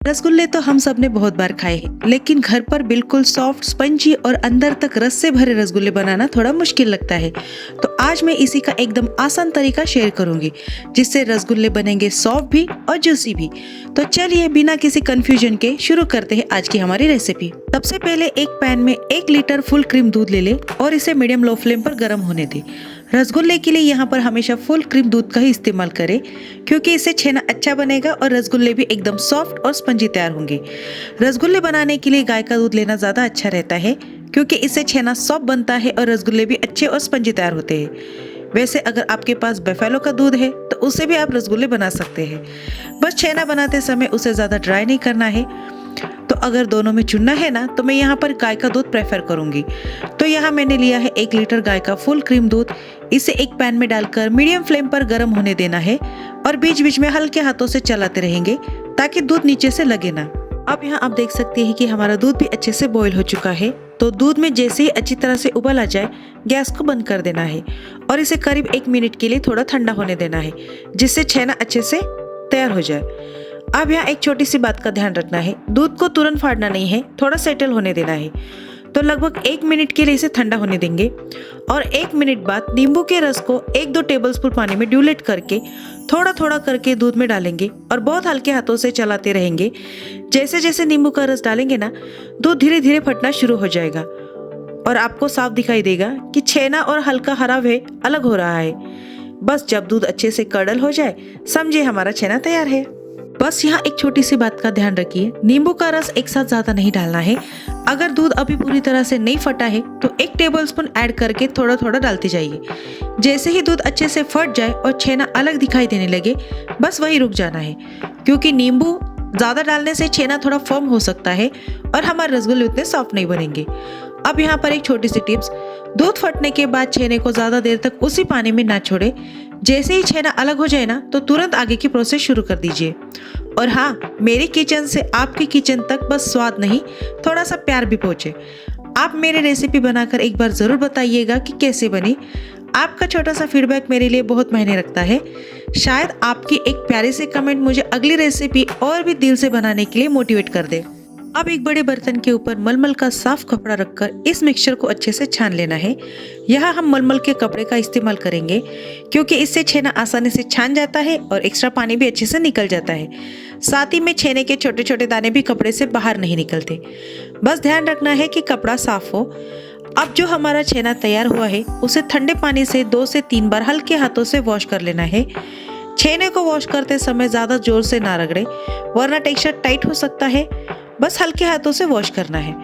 रसगुल्ले तो हम सब ने बहुत बार खाए हैं, लेकिन घर पर बिल्कुल सॉफ्ट, स्पंजी और अंदर तक रस से भरे रसगुल्ले बनाना थोड़ा मुश्किल लगता है। तो आज मैं इसी का एकदम आसान तरीका शेयर करूंगी, जिससे रसगुल्ले बनेंगे सॉफ्ट भी और जूसी भी। तो चलिए बिना किसी कंफ्यूजन के शुरू करते हैं आज की हमारी रेसिपी। सबसे पहले एक पैन में 1 लीटर फुल क्रीम दूध ले ले और इसे मीडियम लो फ्लेम पर गर्म होने दे। रसगुल्ले के लिए यहाँ पर हमेशा फुल क्रीम दूध का ही इस्तेमाल करें, क्योंकि इससे छेना अच्छा बनेगा और रसगुल्ले भी एकदम सॉफ्ट और स्पंजी तैयार होंगे। रसगुल्ले बनाने के लिए गाय का दूध लेना ज़्यादा अच्छा रहता है, क्योंकि इससे छेना सॉफ्ट बनता है और रसगुल्ले भी अच्छे और स्पंजी तैयार होते हैं। वैसे अगर आपके पास बफेलो का दूध है तो उससे भी आप रसगुल्ले बना सकते हैं। बस छेना बनाते समय उसे ज़्यादा ड्राई नहीं करना है। तो अगर दोनों में चुनना है ना, तो मैं यहाँ पर गाय का दूध प्रेफर करूँगी। तो यहाँ मैंने लिया है 1 लीटर गाय का फुल क्रीम दूध। इसे एक पैन में डालकर मीडियम फ्लेम पर गर्म होने देना है और बीच बीच में हल्के हाथों से चलाते रहेंगे ताकि दूध नीचे से लगे ना। अब यहाँ आप देख सकते हैं कि हमारा दूध भी अच्छे से बॉईल हो चुका है। तो दूध में जैसे ही अच्छी तरह से उबाल आ जाए, गैस को बंद कर देना है और इसे करीब 1 मिनट के लिए थोड़ा ठंडा होने देना है, जिससे छेना अच्छे से तैयार हो जाए। अब यहाँ एक छोटी सी बात का ध्यान रखना है, दूध को तुरंत फाड़ना नहीं है, थोड़ा सेटल होने देना है। तो लगभग 1 मिनट के लिए इसे ठंडा होने देंगे और 1 मिनट बाद नींबू के रस को 1-2 टेबलस्पून पानी में डिल्यूट करके थोड़ा थोड़ा करके दूध में डालेंगे और बहुत हल्के हाथों से चलाते रहेंगे। जैसे जैसे नींबू का रस डालेंगे ना, दूध धीरे धीरे फटना शुरू हो जाएगा और आपको साफ दिखाई देगा कि छेना और हल्का हरा वे अलग हो रहा है। बस जब दूध अच्छे से कडल हो जाए, समझिए हमारा छेना तैयार है। बस यहाँ एक छोटी सी बात का ध्यान रखिए, नींबू का रस एक साथ ज्यादा नहीं डालना है। अगर दूध अभी पूरी तरह से नहीं फटा है तो 1 टेबलस्पून ऐड करके थोड़ा थोड़ा डालते जाइए। जैसे ही दूध अच्छे से फट जाए और छेना अलग दिखाई देने लगे, बस वही रुक जाना है, क्योंकि नींबू ज्यादा डालने से छेना थोड़ा फर्म हो सकता है और हमारे रसगुल्ले उतने सॉफ्ट नहीं बनेंगे। अब यहाँ पर एक छोटी सी टिप्स, दूध फटने के बाद छेने को ज्यादा देर तक उसी पानी में ना छोड़े। जैसे ही छेना अलग हो जाए ना, तो तुरंत आगे की प्रोसेस शुरू कर दीजिए। और हाँ, मेरी किचन से आपकी किचन तक बस स्वाद नहीं, थोड़ा सा प्यार भी पहुंचे। आप मेरी रेसिपी बनाकर एक बार जरूर बताइएगा कि कैसे बनी। आपका छोटा सा फीडबैक मेरे लिए बहुत मायने रखता है। शायद आपकी एक प्यारी सी कमेंट मुझे अगली रेसिपी और भी दिल से बनाने के लिए मोटिवेट कर दे। अब एक बड़े बर्तन के ऊपर मलमल का साफ कपड़ा रखकर इस मिक्सचर को अच्छे से छान लेना है। यहाँ हम मलमल के कपड़े का इस्तेमाल करेंगे, क्योंकि इससे छेना आसानी से छान जाता है और एक्स्ट्रा पानी भी अच्छे से निकल जाता है। साथ ही में छेने के छोटे छोटे दाने भी कपड़े से बाहर नहीं निकलते। बस ध्यान रखना है कि कपड़ा साफ हो। अब जो हमारा छेना तैयार हुआ है, उसे ठंडे पानी से 2 से 3 बार हल्के हाथों से वॉश कर लेना है। छेने को वॉश करते समय ज्यादा जोर से ना रगड़े, वरना टेक्सचर टाइट हो सकता है। बस हल्के हाथों से वॉश करना है।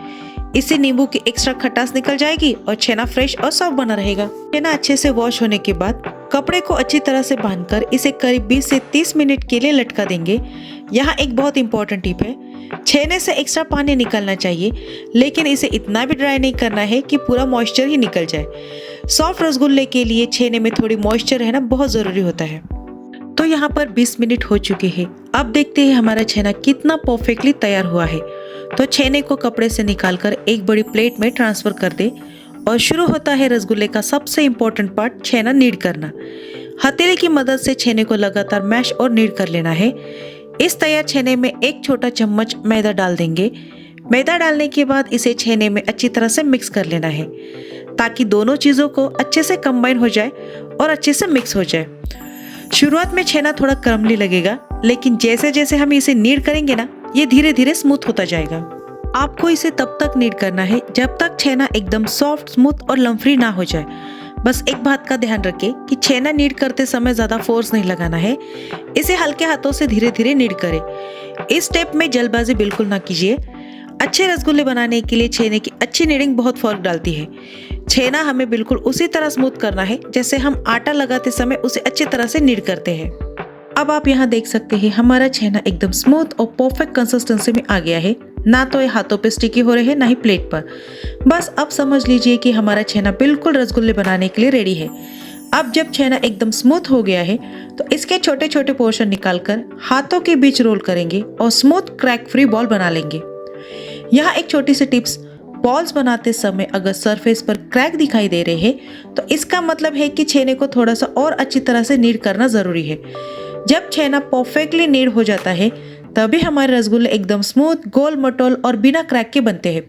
इससे नींबू की एक्स्ट्रा खटास निकल जाएगी और छेना फ्रेश और सॉफ्ट बना रहेगा। छेना अच्छे से वॉश होने के बाद कपड़े को अच्छी तरह से बांधकर इसे करीब 20 से 30 मिनट के लिए लटका देंगे। यहाँ एक बहुत इंपॉर्टेंट टिप है, छेने से एक्स्ट्रा पानी निकलना चाहिए, लेकिन इसे इतना भी ड्राई नहीं करना है कि पूरा मॉइस्चर ही निकल जाए। सॉफ्ट रसगुल्ले के लिए छेने में थोड़ी मॉइस्चर रहना बहुत जरूरी होता है। तो यहाँ पर 20 मिनट हो चुके हैं। अब देखते हैं हमारा छेना कितना परफेक्टली तैयार हुआ है। तो छेने को कपड़े से निकालकर एक बड़ी प्लेट में ट्रांसफर कर दे और शुरू होता है रसगुल्ले का सबसे इम्पोर्टेंट पार्ट, छेना नीड करना। हथेली की मदद से छेने को लगातार मैश और नीड कर लेना है। इस तैयार छेने में 1 छोटा चम्मच मैदा डाल देंगे। मैदा डालने के बाद इसे छेने में अच्छी तरह से मिक्स कर लेना है, ताकि दोनों चीज़ों को अच्छे से कंबाइन हो जाए और अच्छे से मिक्स हो जाए। शुरुआत में छेना थोड़ा क्रम्बली लगेगा, लेकिन जैसे जैसे हम इसे नीड करेंगे ना, ये धीरे धीरे स्मूथ होता जाएगा। आपको इसे तब तक नीड करना है जब तक छेना एकदम सॉफ्ट, स्मूथ और लम्फ्री ना हो जाए। बस एक बात का ध्यान रखें कि छेना नीड करते समय ज्यादा फोर्स नहीं लगाना है। इसे हल्के हाथों से धीरे धीरे नीड करें। इस स्टेप में जल्दबाजी बिल्कुल ना कीजिए। अच्छे रसगुल्ले बनाने के लिए छेने की अच्छी नीडिंग बहुत फर्क डालती है। छेना हमें बिल्कुल उसी तरह स्मूथ करना है जैसे हम आटा लगाते समय उसे अच्छी तरह से नीड करते हैं। अब आप यहाँ देख सकते हैं हमारा छेना एकदम स्मूथ और परफेक्ट कंसिस्टेंसी में आ गया है। ना तो ये हाथों पे स्टिकी हो रहे हैं, ना ही प्लेट पर। बस अब समझ लीजिए कि हमारा छेना बिल्कुल रसगुल्ले बनाने के लिए रेडी है। अब जब छेना एकदम स्मूथ हो गया है, तो इसके छोटे छोटे पोर्शन निकालकर हाथों के बीच रोल करेंगे और स्मूथ क्रैक फ्री बॉल बना लेंगे। यहाँ एक छोटी सी टिप्स, बॉल्स बनाते समय अगर सरफेस पर क्रैक दिखाई दे रहे हैं, तो इसका मतलब है कि छेने को थोड़ा सा और अच्छी तरह से नीड करना जरूरी है। जब छेना परफेक्टली नीड हो जाता है, तभी हमारे रसगुल्ले एकदम स्मूथ, गोल मटोल और बिना क्रैक के बनते हैं।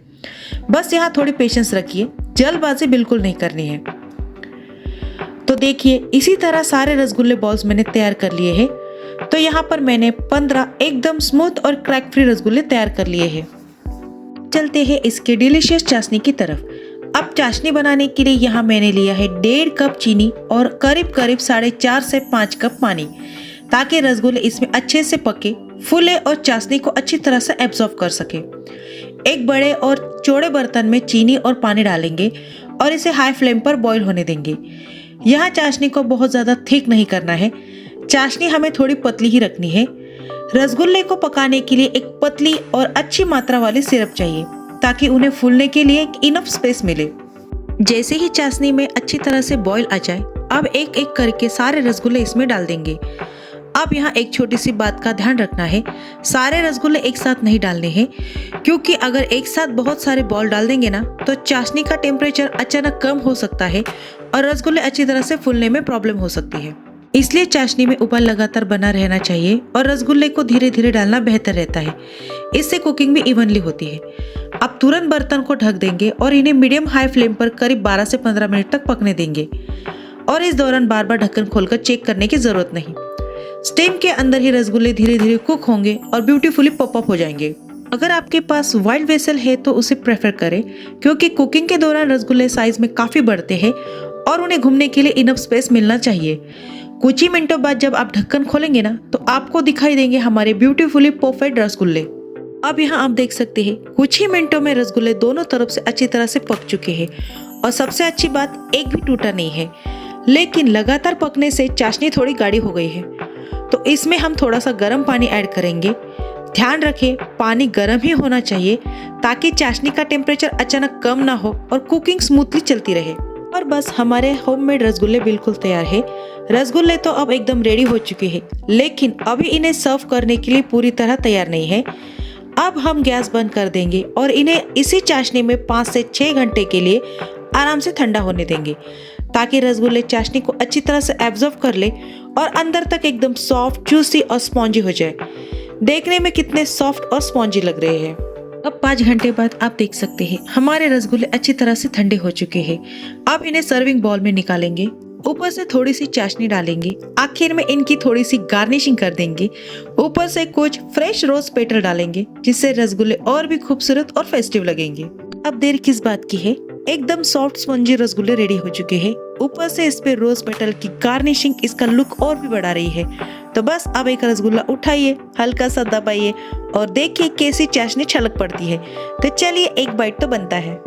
बस यहाँ थोड़ी पेशेंस रखिए, जल्दबाजी बिल्कुल नहीं करनी है। तो देखिए, इसी तरह सारे रसगुल्ले बॉल्स मैंने तैयार कर लिए हैं। तो यहाँ पर मैंने 15 एकदम स्मूथ और क्रैक फ्री रसगुल्ले तैयार कर लिए हैं। चलते हैं इसके डिलीशियस चाशनी की तरफ। अब चाशनी बनाने के लिए यहाँ मैंने लिया है 1.5 कप चीनी और करीब करीब 4.5 से 5 कप पानी, ताकि रसगुल्ले इसमें अच्छे से पके, फूले और चाशनी को अच्छी तरह से एब्जॉर्ब कर सके। एक बड़े और चौड़े बर्तन में चीनी और पानी डालेंगे और इसे हाई फ्लेम पर बॉईल होने देंगे। यहाँ चाशनी को बहुत ज़्यादा थिक नहीं करना है, चाशनी हमें थोड़ी पतली ही रखनी है। रसगुल्ले को पकाने के लिए एक पतली और अच्छी मात्रा वाली सिरप चाहिए, ताकि उन्हें फूलने के लिए इनफ स्पेस मिले। जैसे ही चाशनी में अच्छी तरह से बॉईल आ जाए, अब एक एक करके सारे रसगुल्ले इसमें डाल देंगे। अब यहाँ एक छोटी सी बात का ध्यान रखना है, सारे रसगुल्ले एक साथ नहीं डालने हैं, क्योंकि अगर एक साथ बहुत सारे बॉल डाल देंगे ना, तो चाशनी का टेम्परेचर अचानक कम हो सकता है और रसगुल्ले अच्छी तरह से फूलने में प्रॉब्लम हो सकती है। इसलिए चाशनी में उबाल लगातार बना रहना चाहिए और रसगुल्ले को धीरे धीरे डालना बेहतर रहता है, इससे कुकिंग भी इवनली होती है। अब तुरंत बर्तन को ढक देंगे और इन्हें मीडियम हाई फ्लेम पर करीब 12 से 15 मिनट तक पकने देंगे और इस दौरान बार बार ढक्कन खोलकर चेक करने की जरूरत नहीं। स्टीम के अंदर ही रसगुल्ले धीरे धीरे कुक होंगे और ब्यूटीफुली पॉप अप हो जाएंगे। अगर आपके पास वाइल्ड वेसल है तो उसे प्रेफर करें, क्योंकि कुकिंग के दौरान रसगुल्ले साइज में काफी बढ़ते हैं और उन्हें घूमने के लिए इनफ स्पेस मिलना चाहिए। कुछ ही मिनटों बाद जब आप ढक्कन खोलेंगे ना, तो आपको दिखाई देंगे हमारे ब्यूटीफुली परफेक्ट रसगुल्ले। अब यहाँ आप देख सकते हैं, कुछ ही मिनटों में रसगुल्ले दोनों तरफ से अच्छी तरह से पक चुके हैं और सबसे अच्छी बात, एक भी टूटा नहीं है। लेकिन लगातार पकने से चाशनी थोड़ी गाढ़ी हो गई है, तो इसमें हम थोड़ा सा गर्म पानी ऐड करेंगे। ध्यान रखें, पानी गर्म ही होना चाहिए, ताकि चाशनी का टेम्परेचर अचानक कम ना हो और कुकिंग स्मूथली चलती रहे। और बस हमारे होममेड रसगुल्ले बिल्कुल तैयार है। रसगुल्ले तो अब एकदम रेडी हो चुके हैं, लेकिन अभी इन्हें सर्व करने के लिए पूरी तरह तैयार नहीं है। अब हम गैस बंद कर देंगे और इन्हें इसी चाशनी में 5 से 6 घंटे के लिए आराम से ठंडा होने देंगे, ताकि रसगुल्ले चाशनी को अच्छी तरह से एब्जॉर्ब कर ले और अंदर तक एकदम सॉफ्ट, जूसी और स्पॉन्जी हो जाए। देखने में कितने सॉफ्ट और स्पॉन्जी लग रहे हैं। अब 5 घंटे बाद आप देख सकते हैं, हमारे रसगुल्ले अच्छी तरह से ठंडे हो चुके हैं। अब इन्हें सर्विंग बाउल में निकालेंगे, ऊपर से थोड़ी सी चाशनी डालेंगे, आखिर में इनकी थोड़ी सी गार्निशिंग कर देंगे, ऊपर से कुछ फ्रेश रोज पेटल डालेंगे, जिससे रसगुल्ले और भी खूबसूरत और फेस्टिव लगेंगे। अब देर किस बात की है, एकदम सॉफ्ट स्पंजी रसगुल्ले रेडी हो चुके हैं। ऊपर से इस पे रोज पेटल की गार्निशिंग इसका लुक और भी बढ़ा रही है। तो बस अब एक रसगुल्ला उठाइए, हल्का सा दबाइए और देखिए कैसी चाशनी छलक पड़ती है। तो चलिए एक बाइट तो बनता है।